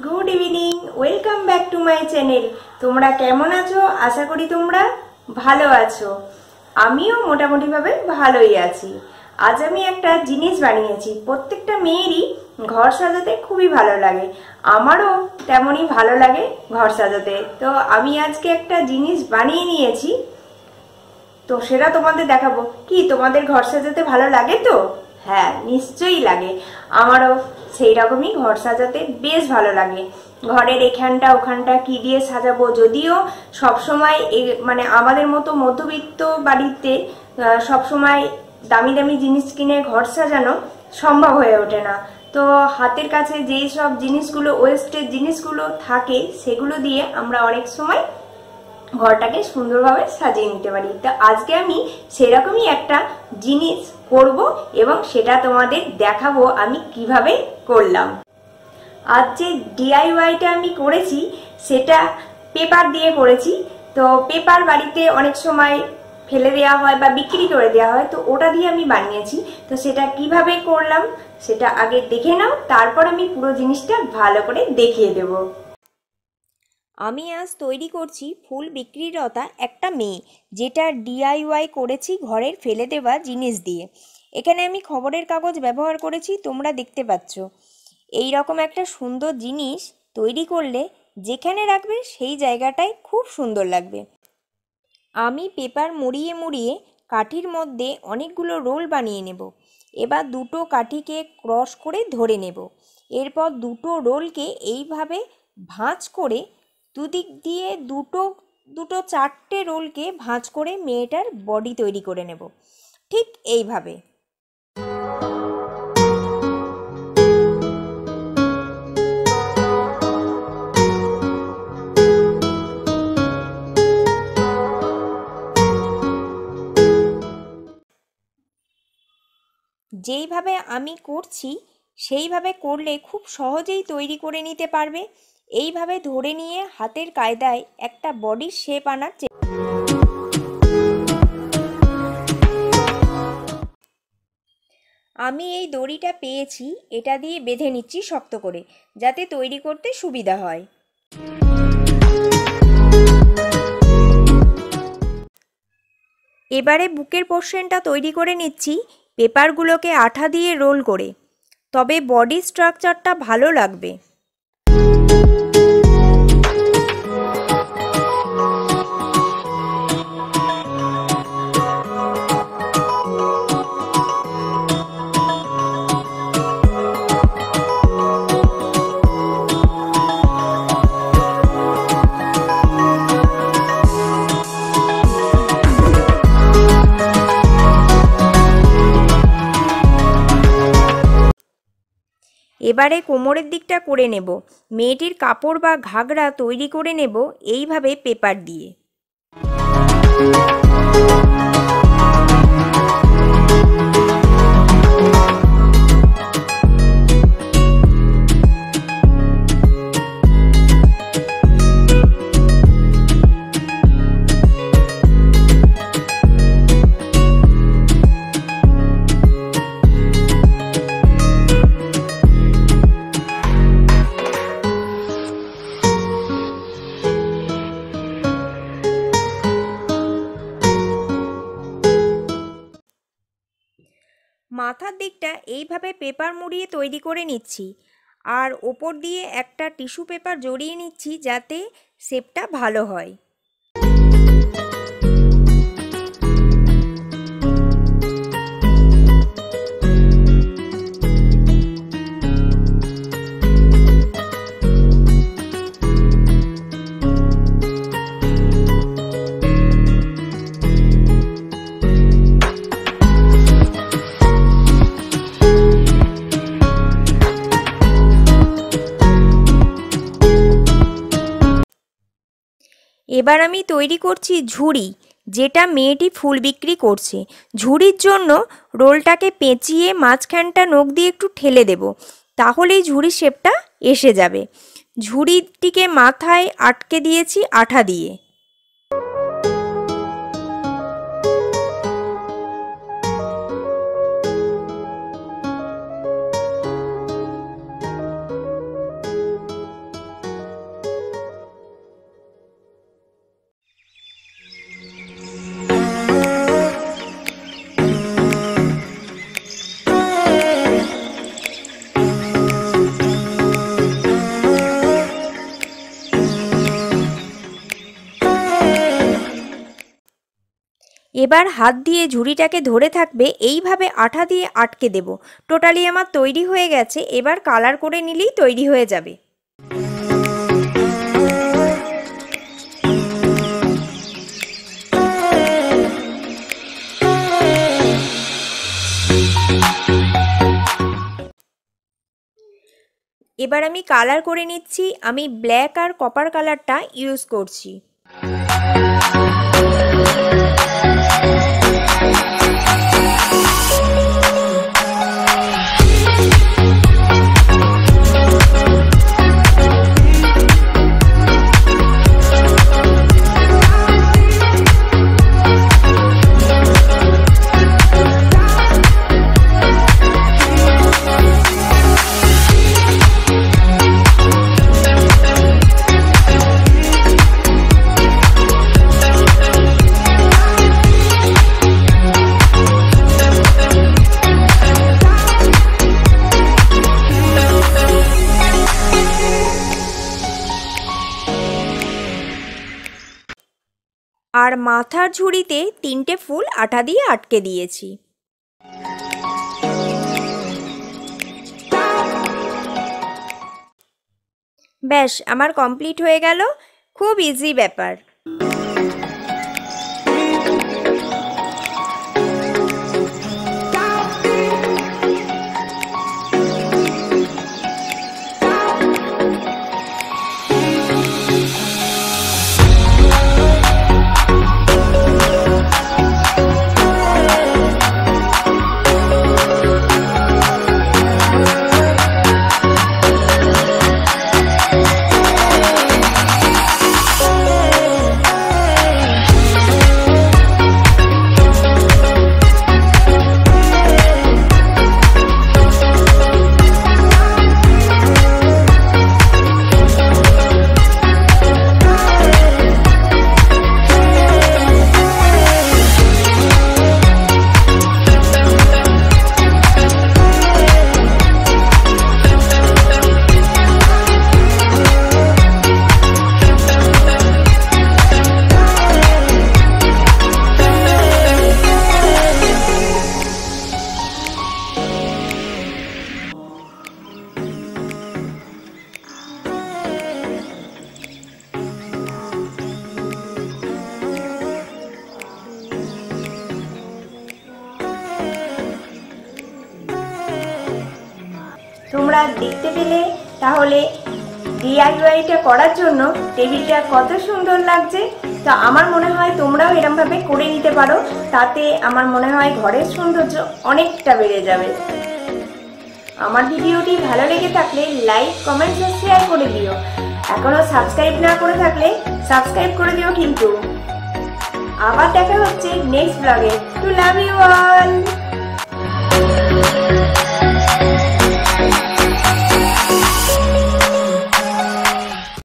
Good evening, welcome back to my channel. তোমরা কেমন আছো? আশা করি তোমরা ভালো আছো। আমিও মোটামুটি ভাবে ভালোই আছি। আজ আমি একটা জিনিস বানিয়েছি। প্রত্যেকটা মেয়েরই ঘর সাজাতে খুবই ভালো লাগে, আমারও তেমনই ভালো লাগে ঘর সাজাতে। তো আমি আজকে একটা জিনিস বানিয়ে নিয়েছি, তো সেটা তোমাদের দেখাবো। কি তোমাদের ঘর সাজাতে ভালো লাগে তো? হ্যাঁ, নিশ্চয়ই লাগে। আমারও সেই রকমই ঘর সাজাতে বেশ ভালো লাগে। ঘরের এখানটা ওখানটা কি দিয়ে সাজাবো, যদিও সবসময় মানে আমাদের মতো মধ্যবিত্ত বাড়িতে সবসময় দামি দামি জিনিস কিনে ঘর সাজানো সম্ভব হয়ে ওঠে না। তো হাতের কাছে যেই সব জিনিসগুলো, ওয়েস্টের জিনিসগুলো থাকে, সেগুলো দিয়ে আমরা অনেক সময় ঘরটাকে সুন্দরভাবে সাজিয়ে নিতে পারি। তো আজকে আমি সেরকমই একটা জিনিস করব এবং সেটা তোমাদের দেখাবো আমি কিভাবে করলাম। আজ যে ডিআইওয়াইটা আমি করেছি সেটা পেপার দিয়ে করেছি। তো পেপার বাড়িতে অনেক সময় ফেলে দেওয়া হয় বা বিক্রি করে দেওয়া হয়, তো ওটা দিয়ে আমি বানিয়েছি। তো সেটা কিভাবে করলাম সেটা আগে দেখে নাও, তারপর আমি পুরো জিনিসটা ভালো করে দেখিয়ে দেব। আমি আজ তৈরি করছি ফুল বিক্রিরতা একটা মেয়ে, যেটা ডিআইওয়াই করেছি ঘরের ফেলে দেওয়া জিনিস দিয়ে। এখানে আমি খবরের কাগজ ব্যবহার করেছি, তোমরা দেখতে পাচ্ছ। এই রকম একটা সুন্দর জিনিস তৈরি করলে যেখানে রাখবে সেই জায়গাটাই খুব সুন্দর লাগবে। আমি পেপার মুড়িয়ে মুড়িয়ে কাঠির মধ্যে অনেকগুলো রোল বানিয়ে নেব। এবার দুটো কাঠিকে ক্রস করে ধরে নেব। এরপর দুটো রোলকে এইভাবে ভাঁজ করে দুদিক দিয়ে দুটো চারটে রোলকে ভাঁজ করে মেয়েটার বডি তৈরি করে নেব, ঠিক এইভাবে। যেইভাবে আমি করছি সেইভাবে করলে খুব সহজেই তৈরি করে নিতে পারবে। এইভাবে ধরে নিয়ে হাতের কায়দায় একটা বডির শেপ আনার আমি এই দড়িটা পেয়েছি, এটা দিয়ে বেঁধে নিচ্ছি শক্ত করে, যাতে তৈরি করতে সুবিধা হয়। এবারে বুকের পোর্শনটা তৈরি করে নিচ্ছি পেপারগুলোকে আঠা দিয়ে রোল করে, তবে বডি স্ট্রাকচারটা ভালো লাগবে। এবারে কোমরের দিকটা করে নেব। মেয়েটির কাপড় বা ঘাগরা তৈরি করে নেব এইভাবে পেপার দিয়ে। মাথার দিকটা এইভাবে পেপার মুড়িয়ে তৈরি করে নিচ্ছি, আর ওপর দিয়ে একটা টিস্যু পেপার জড়িয়ে নিচ্ছি যাতে শেপটা ভালো হয়। এবার আমি তৈরি করছি ঝুড়ি, যেটা মেয়েটি ফুল বিক্রি করছে। ঝুড়ির জন্য রোলটাকে পেঁচিয়ে মাঝখানটা নখ দিয়ে একটু ঠেলে দেব, তাহলেই ঝুড়ির শেপটা এসে যাবে। ঝুড়িটিকে মাথায় আটকে দিয়েছি আঠা দিয়ে। এবার হাত দিয়ে ঝুড়িটাকে ধরে থাকবে, এইভাবে আঠা দিয়ে আটকে দেব। টোটালি আমার তৈরি হয়ে গেছে। এবার কালার করে নিলেই তৈরি হয়ে যাবে। এবার আমি কালার করে নিচ্ছি। আমি ব্ল্যাক আর কপার কালারটা ইউজ করছি। আর মাথার ঝুড়িতে 3টে ফুল আঠা দিয়ে আটকে দিয়েছি। ব্যাস, আমার কমপ্লিট হয়ে গেল। খুব ইজি ব্যাপার। তোমরা দেখতে পেলে তাহলে ডিআইওয়াইটা করার জন্য টেবিলটা কত সুন্দর লাগছে। তো আমার মনে হয় তোমরাও এরকমভাবে করে নিতে পারো, তাতে আমার মনে হয় ঘরের সৌন্দর্য অনেকটা বেড়ে যাবে। আমার ভিডিওটি ভালো লেগে থাকলে লাইক, কমেন্ট আর শেয়ার করে দিও। এখনো সাবস্ক্রাইব না করে থাকলে সাবস্ক্রাইব করে দিও কিন্তু। আবার দেখা হচ্ছে নেক্সট ব্লগে। To love you all.